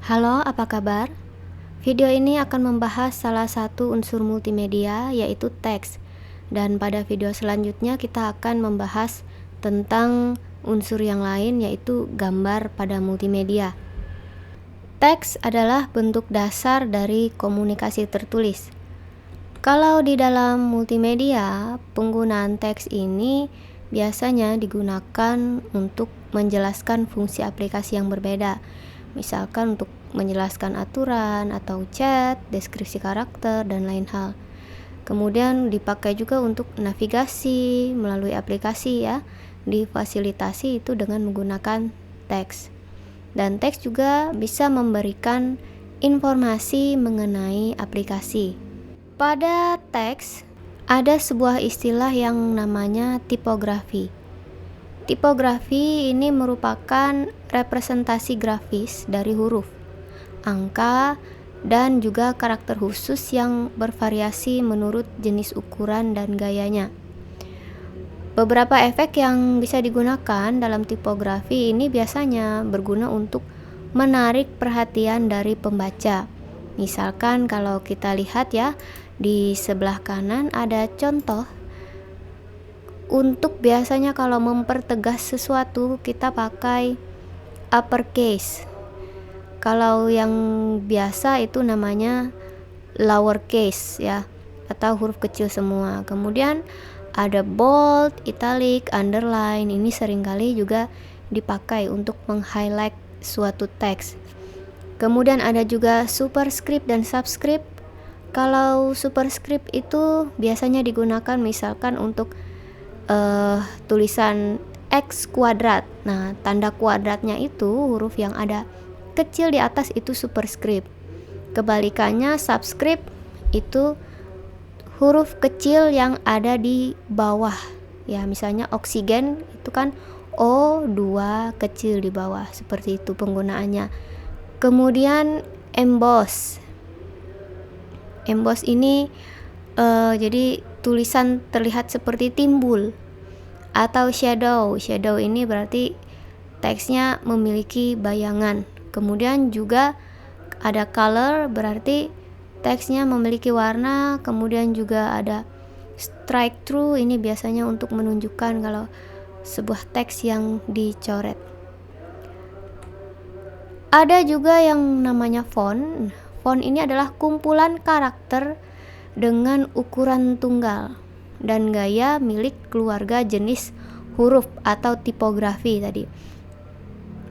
Halo, apa kabar? Video ini akan membahas salah satu unsur multimedia, yaitu teks. Dan pada video selanjutnya kita akan membahas tentang unsur yang lain, yaitu gambar pada multimedia. Teks adalah bentuk dasar dari komunikasi tertulis. Kalau di dalam multimedia, penggunaan teks ini biasanya digunakan untuk menjelaskan fungsi aplikasi yang berbeda. Misalkan untuk menjelaskan aturan atau chat, deskripsi karakter, dan lain hal. Kemudian dipakai juga untuk navigasi melalui aplikasi ya, difasilitasi itu dengan menggunakan teks. Dan teks juga bisa memberikan informasi mengenai aplikasi. Pada teks ada sebuah istilah yang namanya tipografi. Tipografi ini merupakan representasi grafis dari huruf, angka, dan juga karakter khusus yang bervariasi menurut jenis ukuran dan gayanya. Beberapa efek yang bisa digunakan dalam tipografi ini biasanya berguna untuk menarik perhatian dari pembaca. Misalkan kalau kita lihat ya, di sebelah kanan ada contoh. Untuk biasanya kalau mempertegas sesuatu kita pakai uppercase. Kalau yang biasa itu namanya lowercase ya, atau huruf kecil semua. Kemudian ada bold, italic, underline. Ini seringkali juga dipakai untuk meng-highlight suatu teks. Kemudian ada juga superscript dan subscript. Kalau superscript itu biasanya digunakan misalkan untuk tulisan X kuadrat. Nah, tanda kuadratnya itu huruf yang ada kecil di atas itu superscript. Kebalikannya subscript itu huruf kecil yang ada di bawah. Ya, misalnya oksigen itu kan O2 kecil di bawah. Seperti itu penggunaannya. Kemudian emboss. Emboss ini jadi tulisan terlihat seperti timbul. Atau shadow ini berarti teksnya memiliki bayangan. Kemudian juga ada color, berarti teksnya memiliki warna. Kemudian juga ada strike through, ini biasanya untuk menunjukkan kalau sebuah teks yang dicoret. Ada juga yang namanya font. Font ini adalah kumpulan karakter dengan ukuran tunggal dan gaya milik keluarga jenis huruf atau tipografi tadi.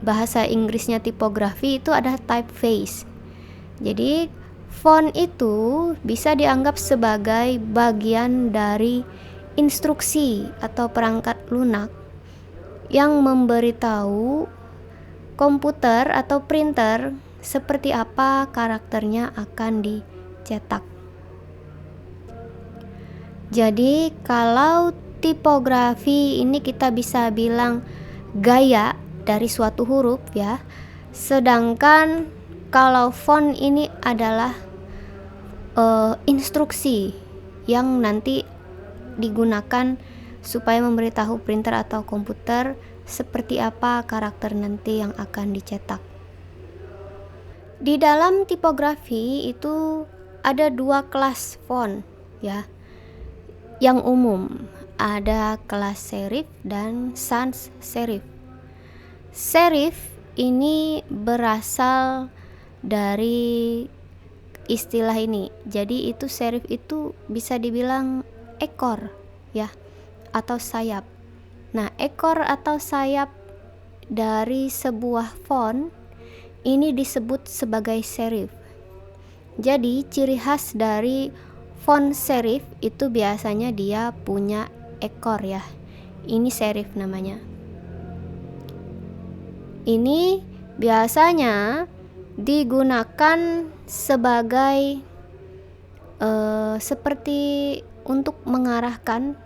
Bahasa Inggrisnya tipografi itu ada typeface. Jadi font itu bisa dianggap sebagai bagian dari instruksi atau perangkat lunak yang memberitahu komputer atau printer seperti apa karakternya akan dicetak. Jadi kalau tipografi ini kita bisa bilang gaya dari suatu huruf ya. Sedangkan kalau font ini adalah instruksi yang nanti digunakan supaya memberitahu printer atau komputer seperti apa karakter nanti yang akan dicetak. Di dalam tipografi itu ada 2 kelas font ya. Yang umum ada kelas serif dan sans serif. Serif ini berasal dari istilah ini. Jadi itu serif itu bisa dibilang ekor ya, atau sayap. Nah, ekor atau sayap dari sebuah font ini disebut sebagai serif. Jadi ciri khas dari font serif itu biasanya dia punya ekor ya. Ini serif namanya. Ini biasanya digunakan sebagai seperti untuk mengarahkan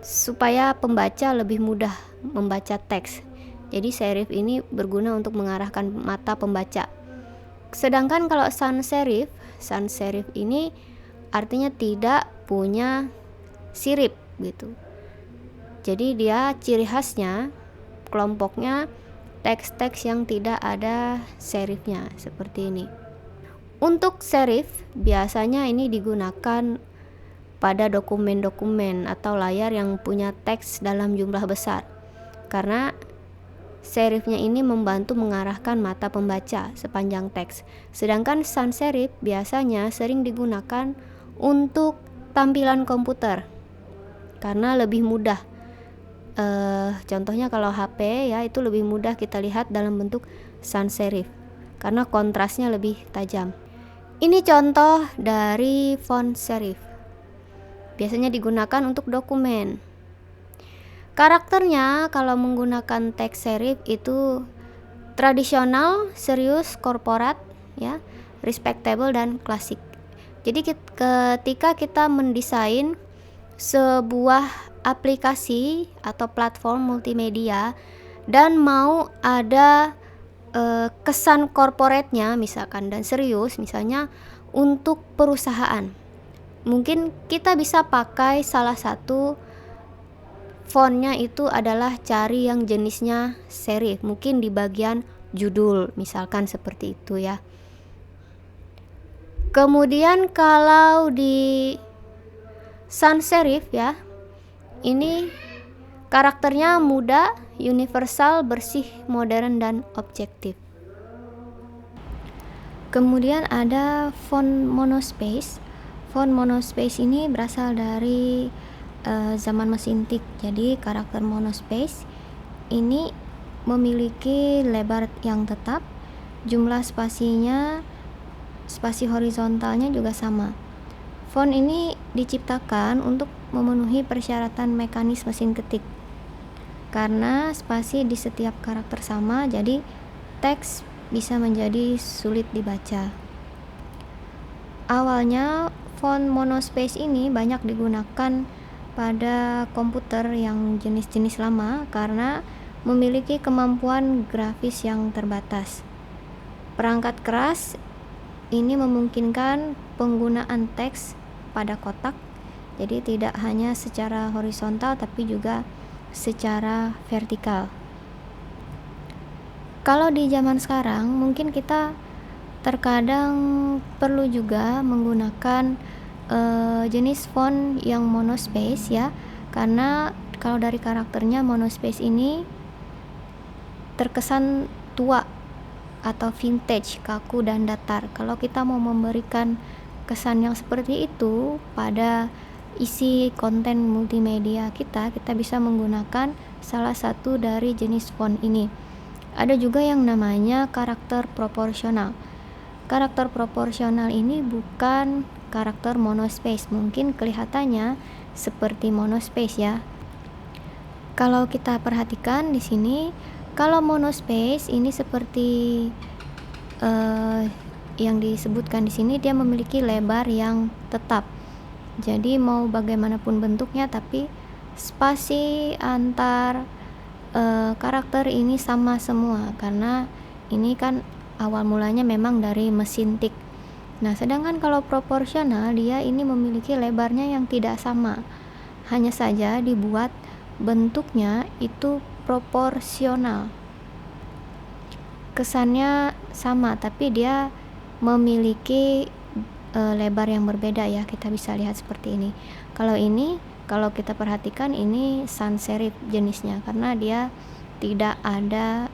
supaya pembaca lebih mudah membaca teks. Jadi serif ini berguna untuk mengarahkan mata pembaca. Sedangkan kalau sans serif ini artinya tidak punya sirip gitu. Jadi dia ciri khasnya kelompoknya teks-teks yang tidak ada serifnya seperti ini. Untuk serif biasanya ini digunakan pada dokumen-dokumen atau layar yang punya teks dalam jumlah besar, karena serifnya ini membantu mengarahkan mata pembaca sepanjang teks. Sedangkan sans serif biasanya sering digunakan untuk tampilan komputer karena lebih mudah. Contohnya kalau HP ya, itu lebih mudah kita lihat dalam bentuk sans serif karena kontrasnya lebih tajam. Ini contoh dari font serif. Biasanya digunakan untuk dokumen. Karakternya kalau menggunakan teks serif itu tradisional, serius, korporat, ya, respectable dan klasik. Jadi ketika kita mendesain sebuah aplikasi atau platform multimedia dan mau ada kesan korporatnya misalkan dan serius, misalnya untuk perusahaan, mungkin kita bisa pakai salah satu fontnya itu adalah cari yang jenisnya serif, mungkin di bagian judul misalkan seperti itu ya. Kemudian kalau di sans serif ya, ini karakternya mudah, universal, bersih, modern, dan objektif. Kemudian ada font monospace. Font monospace ini berasal dari zaman mesin tik. Jadi karakter monospace ini memiliki lebar yang tetap, jumlah spasinya, spasi horizontalnya juga sama. Font ini diciptakan untuk memenuhi persyaratan mekanis mesin ketik. Karena spasi di setiap karakter sama, jadi teks bisa menjadi sulit dibaca. Awalnya font monospace ini banyak digunakan pada komputer yang jenis-jenis lama karena memiliki kemampuan grafis yang terbatas. Perangkat keras ini memungkinkan penggunaan teks pada kotak, jadi tidak hanya secara horizontal tapi juga secara vertikal. Kalau di zaman sekarang mungkin kita terkadang perlu juga menggunakan jenis font yang monospace ya, karena kalau dari karakternya monospace ini terkesan tua atau vintage, kaku dan datar. Kalau kita mau memberikan kesan yang seperti itu pada isi konten multimedia kita bisa menggunakan salah satu dari jenis font ini. Ada juga yang namanya karakter proporsional. Karakter proporsional ini bukan karakter monospace, mungkin kelihatannya seperti monospace ya. Kalau kita perhatikan di sini, kalau monospace ini seperti yang disebutkan di sini, dia memiliki lebar yang tetap. Jadi mau bagaimanapun bentuknya, tapi spasi antar karakter ini sama semua, karena ini kan awal mulanya memang dari mesin tik. Nah, sedangkan kalau proporsional, dia ini memiliki lebarnya yang tidak sama, hanya saja dibuat bentuknya itu proporsional. Kesannya sama, tapi dia memiliki lebar yang berbeda ya, kita bisa lihat seperti ini. Kalau ini, kalau kita perhatikan ini sans serif jenisnya karena dia tidak ada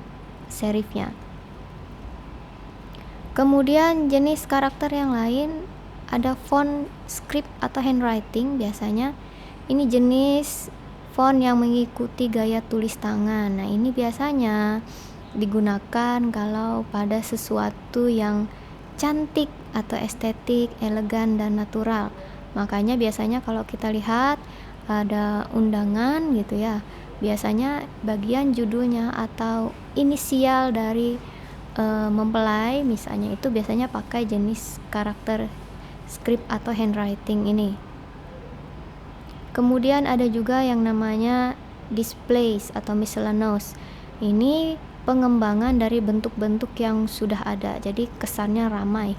serifnya. Kemudian jenis karakter yang lain ada font script atau handwriting. Biasanya ini jenis font yang mengikuti gaya tulis tangan. Nah, ini biasanya digunakan kalau pada sesuatu yang cantik atau estetik, elegan dan natural. Makanya biasanya kalau kita lihat ada undangan gitu ya, biasanya bagian judulnya atau inisial dari mempelai misalnya itu biasanya pakai jenis karakter script atau handwriting ini. Kemudian ada juga yang namanya displays atau miscellaneous. Ini pengembangan dari bentuk-bentuk yang sudah ada, jadi kesannya ramai,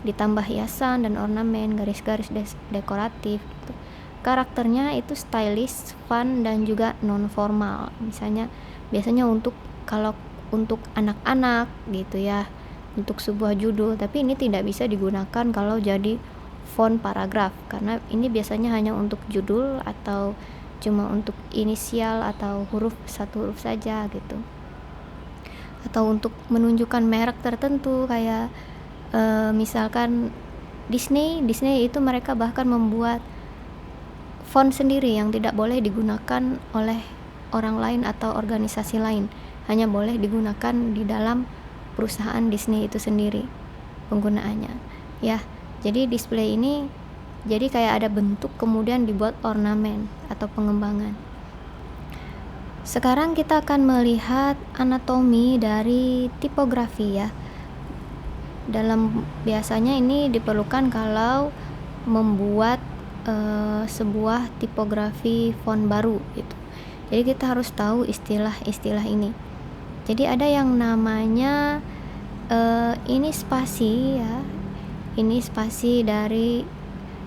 ditambah hiasan dan ornamen, garis-garis dekoratif gitu. Karakternya itu stylish, fun dan juga non formal. Misalnya biasanya untuk kalau untuk anak-anak gitu ya, untuk sebuah judul, tapi ini tidak bisa digunakan kalau jadi font paragraf, karena ini biasanya hanya untuk judul atau cuma untuk inisial atau satu huruf saja gitu, atau untuk menunjukkan merek tertentu kayak misalkan Disney itu mereka bahkan membuat font sendiri yang tidak boleh digunakan oleh orang lain atau organisasi lain, hanya boleh digunakan di dalam perusahaan Disney itu sendiri penggunaannya ya. Jadi display ini jadi kayak ada bentuk kemudian dibuat ornamen atau pengembangan. Sekarang kita akan melihat anatomi dari tipografi ya. Biasanya ini diperlukan kalau membuat sebuah tipografi font baru gitu. Jadi kita harus tahu istilah-istilah ini. Jadi ada yang namanya ini spasi ya. Ini spasi dari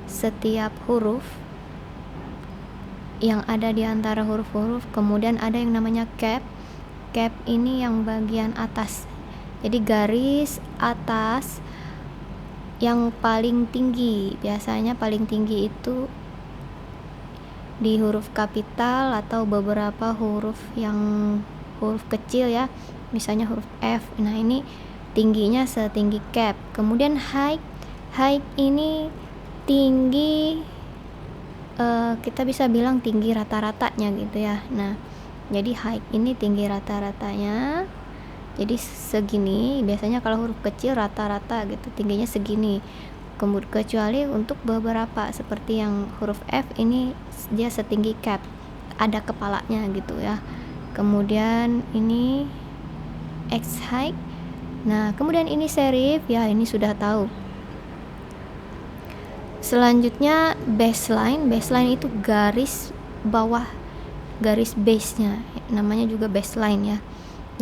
setiap huruf yang ada di antara huruf-huruf. Kemudian ada yang namanya cap. Cap ini yang bagian atas. Jadi garis atas yang paling tinggi, biasanya paling tinggi itu di huruf kapital atau beberapa huruf kecil ya, misalnya huruf F. Nah ini tingginya setinggi cap. Kemudian height ini tinggi, kita bisa bilang tinggi rata-ratanya gitu ya. Nah jadi height ini tinggi rata-ratanya, jadi segini. Biasanya kalau huruf kecil rata-rata gitu tingginya segini, kecuali untuk beberapa seperti yang huruf F ini dia setinggi cap, ada kepalanya gitu ya. Kemudian ini X height. Nah kemudian ini serif ya, ini sudah tahu. Selanjutnya baseline itu garis bawah, garis base-nya, namanya juga baseline ya.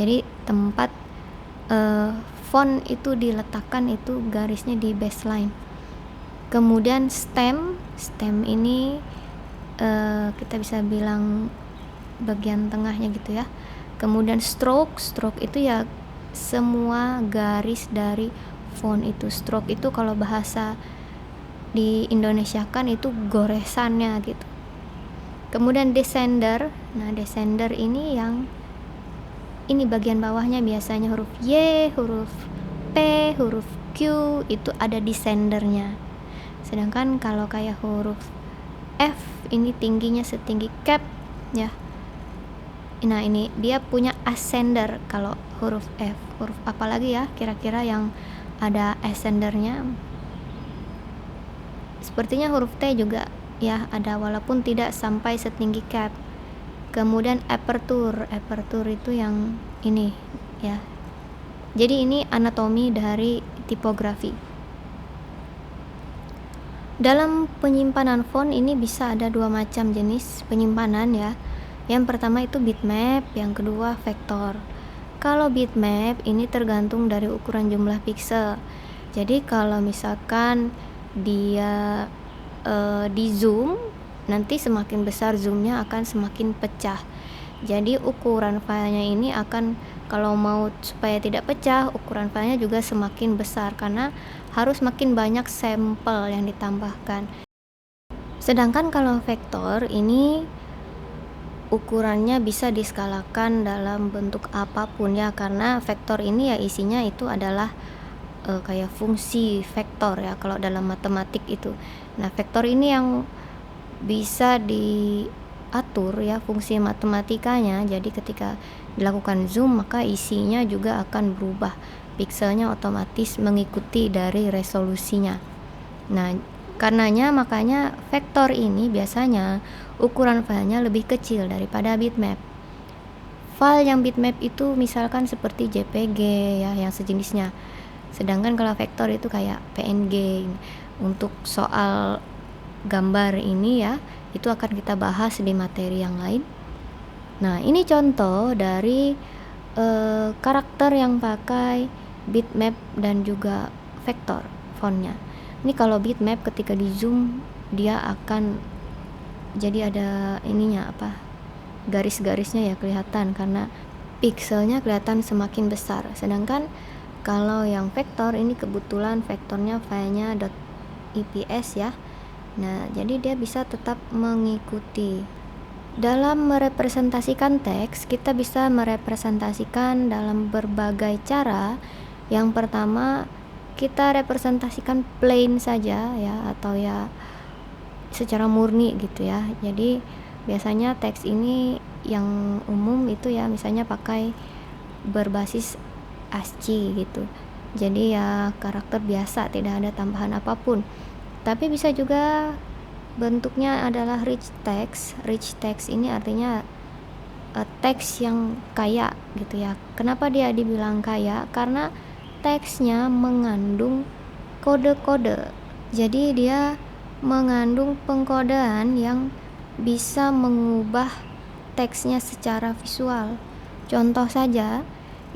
Jadi tempat font itu diletakkan itu garisnya di baseline. Kemudian stem ini kita bisa bilang bagian tengahnya gitu ya. Kemudian stroke itu ya semua garis dari font itu. Stroke itu kalau bahasa di Indonesia kan itu goresannya gitu. Kemudian descender. Nah descender ini ini bagian bawahnya biasanya huruf Y, huruf P, huruf Q itu ada descendernya. Sedangkan kalau kayak huruf F ini tingginya setinggi cap ya. Nah ini dia punya ascender kalau huruf F. Huruf apa lagi ya kira-kira yang ada ascendernya? Sepertinya huruf T juga ya ada, walaupun tidak sampai setinggi cap. Kemudian aperture itu yang ini ya. Jadi ini anatomi dari tipografi. Dalam penyimpanan font ini bisa ada dua macam jenis penyimpanan ya. Yang pertama itu bitmap, yang kedua vektor. Kalau bitmap ini tergantung dari ukuran jumlah pixel. Jadi kalau misalkan dia di zoom, nanti semakin besar zoomnya akan semakin pecah. Jadi ukuran filenya ini akan, kalau mau supaya tidak pecah, ukuran filenya juga semakin besar karena harus makin banyak sampel yang ditambahkan. Sedangkan kalau vektor ini ukurannya bisa diskalakan dalam bentuk apapun ya, karena vektor ini ya isinya itu adalah kayak fungsi vektor ya kalau dalam matematik itu. Nah vektor ini yang bisa diatur ya fungsi matematikanya. Jadi ketika dilakukan zoom maka isinya juga akan berubah, pikselnya otomatis mengikuti dari resolusinya. Nah makanya vektor ini biasanya ukuran filenya lebih kecil daripada bitmap. File yang bitmap itu misalkan seperti JPG ya, yang sejenisnya. Sedangkan kalau vektor itu kayak PNG. Untuk soal gambar ini ya, itu akan kita bahas di materi yang lain. Nah ini contoh dari karakter yang pakai bitmap dan juga vektor fontnya. Ini kalau bitmap ketika di zoom dia akan jadi ada ininya garis-garisnya ya kelihatan, karena pikselnya kelihatan semakin besar. Sedangkan kalau yang vektor ini kebetulan vektornya filenya .ips ya. Nah, jadi dia bisa tetap mengikuti. Dalam merepresentasikan teks, kita bisa merepresentasikan dalam berbagai cara. Yang pertama, kita representasikan plain saja ya, atau ya secara murni gitu ya. Jadi biasanya teks ini yang umum itu ya misalnya pakai berbasis ASCII gitu. Jadi ya karakter biasa, tidak ada tambahan apapun. Tapi bisa juga bentuknya adalah rich text. Rich text ini artinya teks yang kaya gitu ya. Kenapa dia dibilang kaya? Karena teksnya mengandung kode-kode. Jadi dia mengandung pengkodean yang bisa mengubah teksnya secara visual. Contoh saja,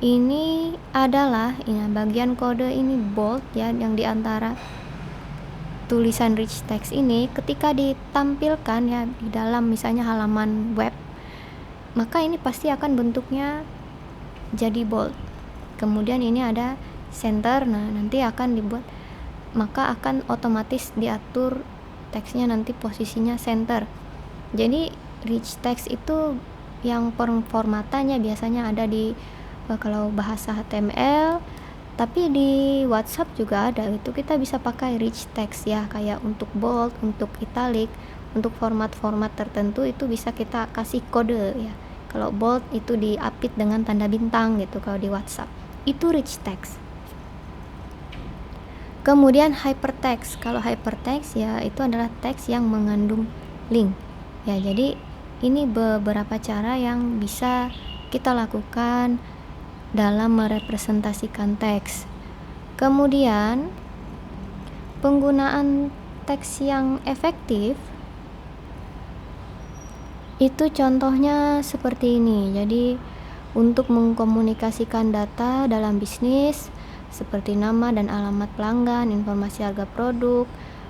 ini adalah bagian kode ini bold ya, yang diantara tulisan rich text ini ketika ditampilkan ya di dalam misalnya halaman web, maka ini pasti akan bentuknya jadi bold. Kemudian ini ada center, nah nanti akan dibuat, maka akan otomatis diatur teksnya nanti posisinya center. Jadi rich text itu yang formatannya biasanya ada di kalau bahasa HTML, tapi di WhatsApp juga ada, itu kita bisa pakai rich text ya, kayak untuk bold, untuk italic, untuk format-format tertentu itu bisa kita kasih kode ya. Kalau bold itu diapit dengan tanda bintang gitu kalau di WhatsApp. Itu rich text. Kemudian hypertext. Kalau hypertext ya itu adalah teks yang mengandung link. Ya, jadi ini beberapa cara yang bisa kita lakukan dalam merepresentasikan teks. Kemudian penggunaan teks yang efektif itu contohnya seperti ini. Jadi untuk mengkomunikasikan data dalam bisnis seperti nama dan alamat pelanggan, informasi harga produk,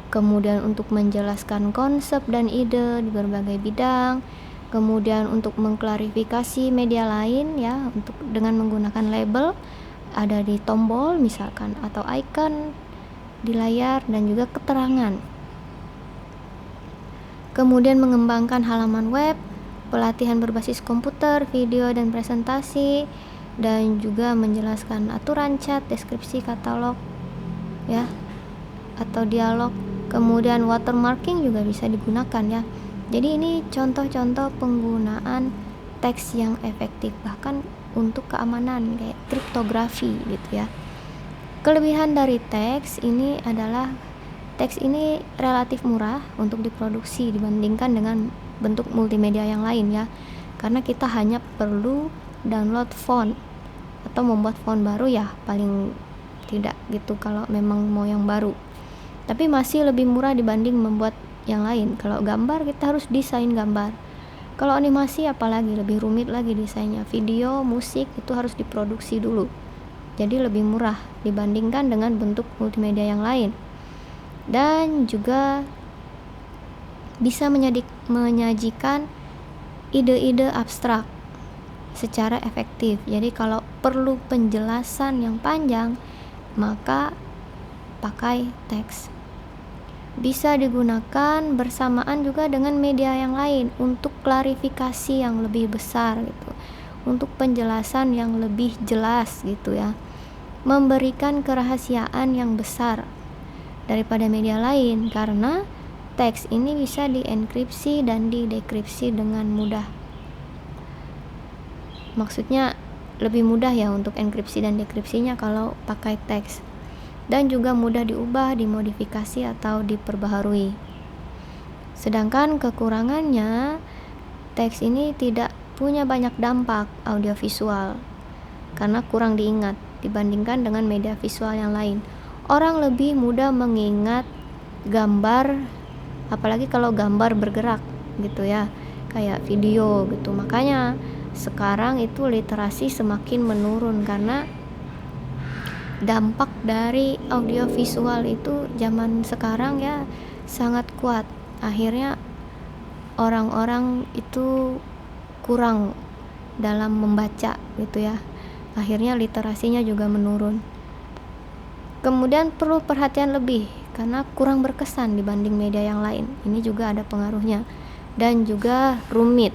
kemudian untuk menjelaskan konsep dan ide di berbagai bidang, kemudian untuk mengklarifikasi media lain ya, untuk dengan menggunakan label ada di tombol misalkan, atau icon di layar, dan juga keterangan. Kemudian mengembangkan halaman web, pelatihan berbasis komputer, video dan presentasi, dan juga menjelaskan aturan chat, deskripsi, katalog ya, atau dialog. Kemudian watermarking juga bisa digunakan ya. Jadi ini contoh-contoh penggunaan teks yang efektif, bahkan untuk keamanan kayak kriptografi gitu ya. Kelebihan dari teks ini adalah teks ini relatif murah untuk diproduksi dibandingkan dengan bentuk multimedia yang lain ya. Karena kita hanya perlu download font atau membuat font baru ya, paling tidak gitu kalau memang mau yang baru. Tapi masih lebih murah dibanding membuat yang lain. Kalau gambar kita harus desain gambar. Kalau animasi apalagi lebih rumit lagi desainnya. Video, musik itu harus diproduksi dulu. Jadi lebih murah dibandingkan dengan bentuk multimedia yang lain. Dan juga bisa menyajikan ide-ide abstrak secara efektif. Jadi kalau perlu penjelasan yang panjang, maka pakai teks. Bisa digunakan bersamaan juga dengan media yang lain untuk klarifikasi yang lebih besar gitu, untuk penjelasan yang lebih jelas gitu ya, memberikan kerahasiaan yang besar daripada media lain, karena teks ini bisa dienkripsi dan didekripsi dengan mudah. Maksudnya lebih mudah ya untuk enkripsi dan dekripsinya kalau pakai teks, dan juga mudah diubah, dimodifikasi atau diperbaharui. Sedangkan kekurangannya, teks ini tidak punya banyak dampak audiovisual karena kurang diingat dibandingkan dengan media visual yang lain. Orang lebih mudah mengingat gambar, apalagi kalau gambar bergerak gitu ya, kayak video gitu. Makanya sekarang itu literasi semakin menurun karena dampak dari audiovisual itu zaman sekarang ya sangat kuat. Akhirnya orang-orang itu kurang dalam membaca gitu ya. Akhirnya literasinya juga menurun. Kemudian perlu perhatian lebih karena kurang berkesan dibanding media yang lain. Ini juga ada pengaruhnya. Dan juga rumit.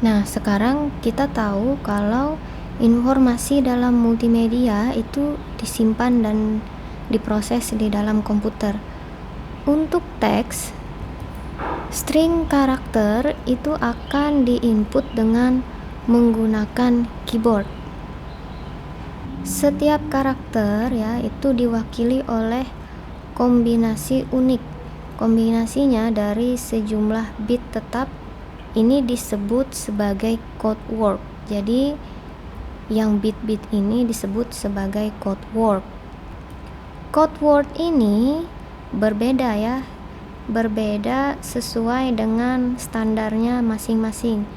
Nah, sekarang kita tahu kalau informasi dalam multimedia itu disimpan dan diproses di dalam komputer. Untuk teks, string karakter itu akan diinput dengan menggunakan keyboard. Setiap karakter ya itu diwakili oleh kombinasi unik. Kombinasinya dari sejumlah bit tetap, ini disebut sebagai code word. Jadi yang bit-bit ini disebut sebagai code word. Code word ini berbeda ya, berbeda sesuai dengan standarnya masing-masing.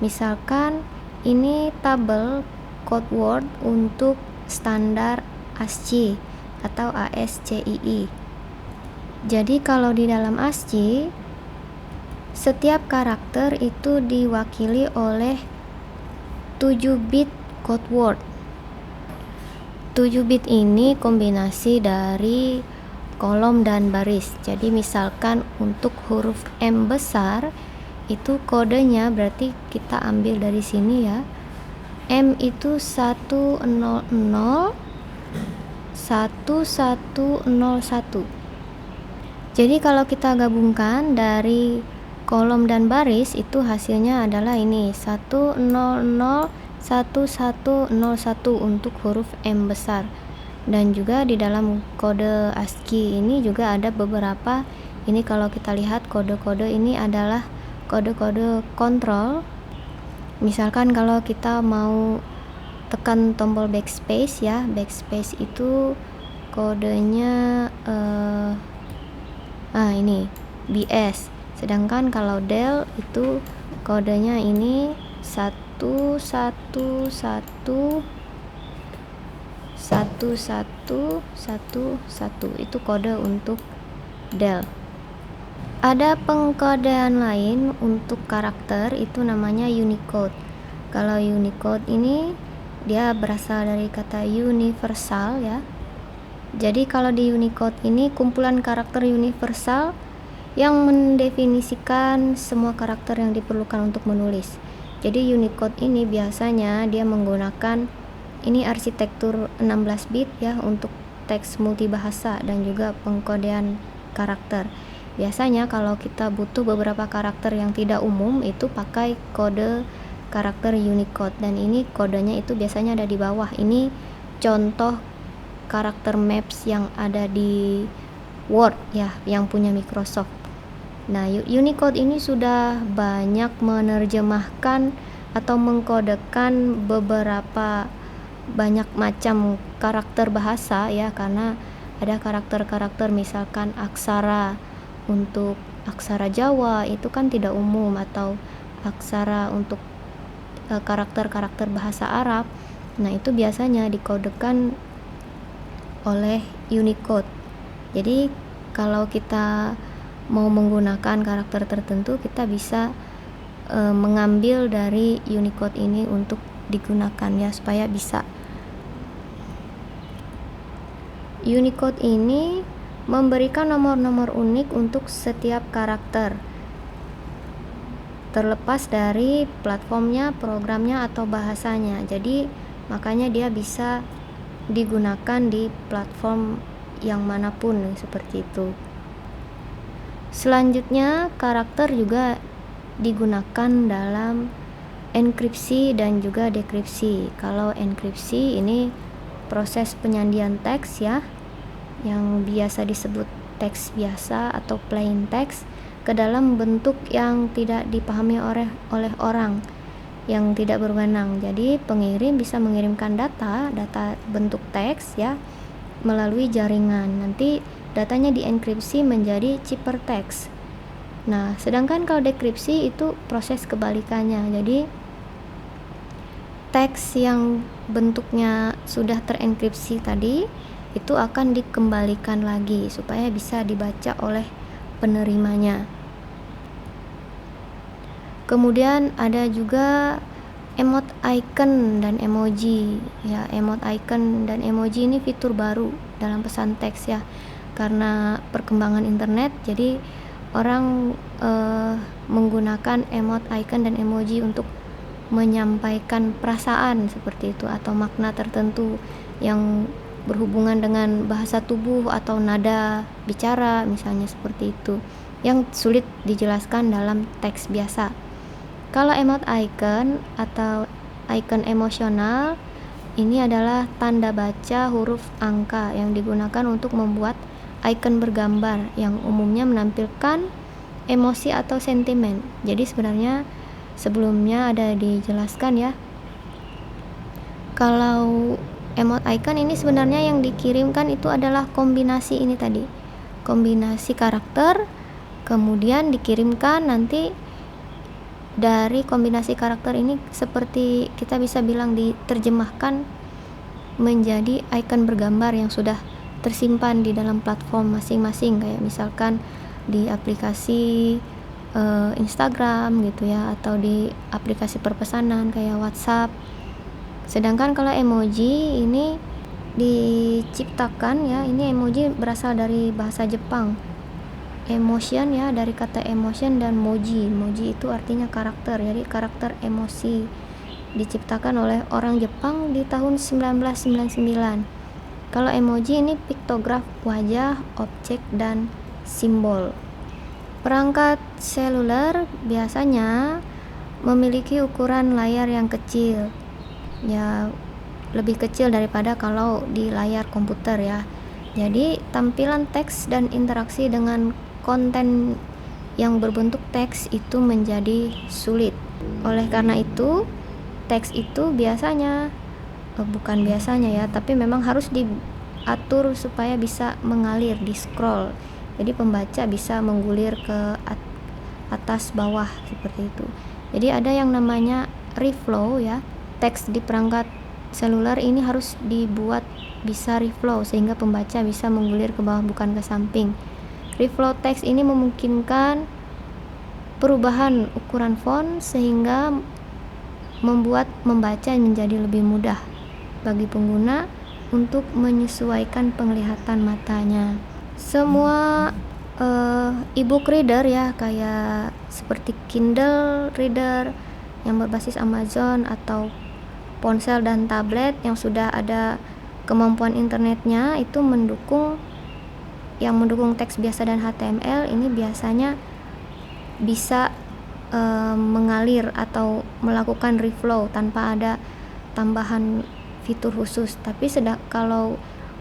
Misalkan ini tabel code word untuk standar ASCII atau ASCII. Jadi kalau di dalam ASCII, setiap karakter itu diwakili oleh 7 bit code word. 7 bit ini kombinasi dari kolom dan baris. Jadi misalkan untuk huruf M besar itu kodenya berarti kita ambil dari sini ya. M itu 100 1101. Jadi kalau kita gabungkan dari kolom dan baris itu hasilnya adalah ini 1001101 untuk huruf M besar. Dan juga di dalam kode ASCII ini juga ada beberapa. Ini kalau kita lihat kode-kode ini adalah kode-kode kontrol. Misalkan kalau kita mau tekan tombol backspace ya, backspace itu kodenya ini BS. Sedangkan kalau del itu kodenya ini 11111. Itu kode untuk del. Ada pengkodean lain untuk karakter itu namanya Unicode. Kalau Unicode ini dia berasal dari kata universal ya. Jadi kalau di Unicode ini kumpulan karakter universal yang mendefinisikan semua karakter yang diperlukan untuk menulis. Jadi Unicode ini biasanya dia menggunakan ini arsitektur 16 bit ya untuk teks multibahasa dan juga pengkodean karakter. Biasanya kalau kita butuh beberapa karakter yang tidak umum itu pakai kode karakter Unicode, dan ini kodenya itu biasanya ada di bawah. Ini contoh karakter maps yang ada di Word ya, yang punya Microsoft. Nah, Unicode ini sudah banyak menerjemahkan atau mengkodekan beberapa banyak macam karakter bahasa ya, karena ada karakter-karakter misalkan aksara. Untuk aksara Jawa itu kan tidak umum, atau aksara untuk karakter-karakter bahasa Arab. Nah, itu biasanya dikodekan oleh Unicode. Jadi kalau kita mau menggunakan karakter tertentu, kita bisa mengambil dari Unicode ini untuk digunakan ya, supaya bisa. Unicode ini memberikan nomor-nomor unik untuk setiap karakter, terlepas dari platformnya, programnya, atau bahasanya. Jadi makanya dia bisa digunakan di platform yang manapun seperti itu. Selanjutnya, karakter juga digunakan dalam enkripsi dan juga dekripsi. Kalau enkripsi ini proses penyandian teks ya, yang biasa disebut teks biasa atau plain text, ke dalam bentuk yang tidak dipahami oleh orang yang tidak berwenang. Jadi pengirim bisa mengirimkan data bentuk teks ya melalui jaringan. Nanti datanya dienkripsi menjadi ciphertext. Nah, sedangkan kalau dekripsi itu proses kebalikannya. Jadi teks yang bentuknya sudah terenkripsi tadi itu akan dikembalikan lagi supaya bisa dibaca oleh penerimanya. Kemudian ada juga emot icon dan emoji ya. Emot icon dan emoji ini fitur baru dalam pesan teks ya, karena perkembangan internet jadi orang menggunakan emot icon dan emoji untuk menyampaikan perasaan seperti itu atau makna tertentu yang berhubungan dengan bahasa tubuh atau nada bicara misalnya, seperti itu yang sulit dijelaskan dalam teks biasa. Kalau emot icon atau icon emosional ini adalah tanda baca huruf angka yang digunakan untuk membuat icon bergambar yang umumnya menampilkan emosi atau sentimen. Jadi sebenarnya sebelumnya ada dijelaskan ya, kalau emot icon ini sebenarnya yang dikirimkan itu adalah kombinasi ini tadi, kombinasi karakter, kemudian dikirimkan nanti dari kombinasi karakter ini seperti kita bisa bilang diterjemahkan menjadi icon bergambar yang sudah tersimpan di dalam platform masing-masing, kayak misalkan di aplikasi Instagram gitu ya, atau di aplikasi perpesanan kayak WhatsApp. Sedangkan kalau emoji ini diciptakan ya, ini emoji berasal dari bahasa Jepang. Emotion ya, dari kata emotion, dan moji itu artinya karakter, jadi karakter emosi diciptakan oleh orang Jepang di tahun 1999. Kalau emoji ini piktograf wajah, objek, dan simbol. Perangkat seluler biasanya memiliki ukuran layar yang kecil ya, lebih kecil daripada kalau di layar komputer ya. Jadi tampilan teks dan interaksi dengan konten yang berbentuk teks itu menjadi sulit. Oleh karena itu, teks itu biasanya bukan biasanya ya, tapi memang harus diatur supaya bisa mengalir di scroll. Jadi pembaca bisa menggulir ke atas bawah seperti itu. Jadi ada yang namanya reflow ya. Teks di perangkat seluler ini harus dibuat bisa reflow sehingga pembaca bisa menggulir ke bawah bukan ke samping. Reflow teks ini memungkinkan perubahan ukuran font sehingga membuat membaca menjadi lebih mudah bagi pengguna untuk menyesuaikan penglihatan matanya. Semua e-book reader ya, kayak seperti Kindle Reader yang berbasis Amazon atau ponsel dan tablet yang sudah ada kemampuan internetnya itu mendukung teks biasa dan HTML ini biasanya bisa mengalir atau melakukan reflow tanpa ada tambahan fitur khusus. Tapi kalau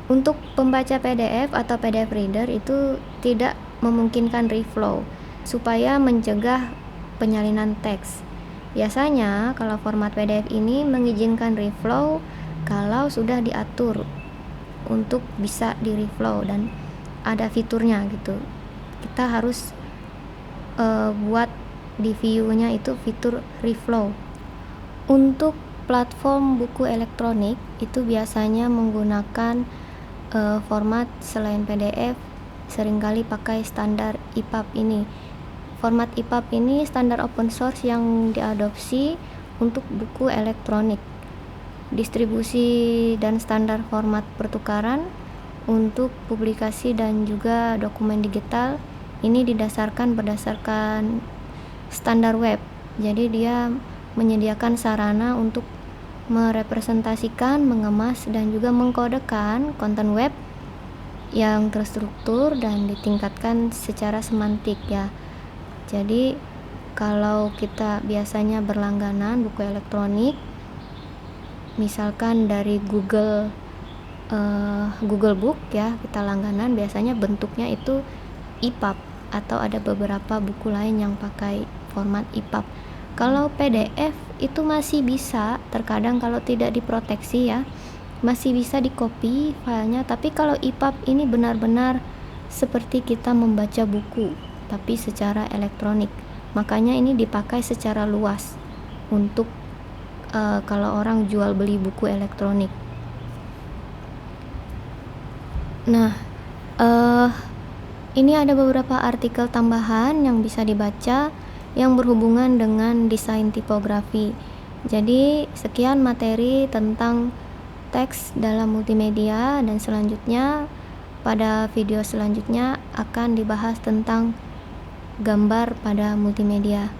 untuk pembaca PDF atau PDF reader itu tidak memungkinkan reflow supaya mencegah penyalinan teks. Biasanya kalau format PDF ini mengizinkan reflow kalau sudah diatur untuk bisa di reflow dan ada fiturnya gitu. Kita harus buat di view-nya itu fitur reflow. Untuk platform buku elektronik itu biasanya menggunakan format selain PDF, seringkali pakai standar EPUB ini. Format EPUB ini standar open source yang diadopsi untuk buku elektronik. Distribusi dan standar format pertukaran untuk publikasi dan juga dokumen digital ini berdasarkan standar web. Jadi dia menyediakan sarana untuk merepresentasikan, mengemas, dan juga mengkodekan konten web yang terstruktur dan ditingkatkan secara semantik ya. Jadi kalau kita biasanya berlangganan buku elektronik, misalkan dari Google Book ya, kita langganan, biasanya bentuknya itu EPUB atau ada beberapa buku lain yang pakai format EPUB. Kalau PDF itu masih bisa, terkadang kalau tidak diproteksi ya, masih bisa di-copy filenya, tapi kalau EPUB ini benar-benar seperti kita membaca buku tapi secara elektronik. Makanya ini dipakai secara luas untuk kalau orang jual beli buku elektronik. Nah, ini ada beberapa artikel tambahan yang bisa dibaca. yang berhubungan dengan desain tipografi. Jadi sekian materi tentang teks dalam multimedia, dan selanjutnya pada video selanjutnya akan dibahas tentang gambar pada multimedia.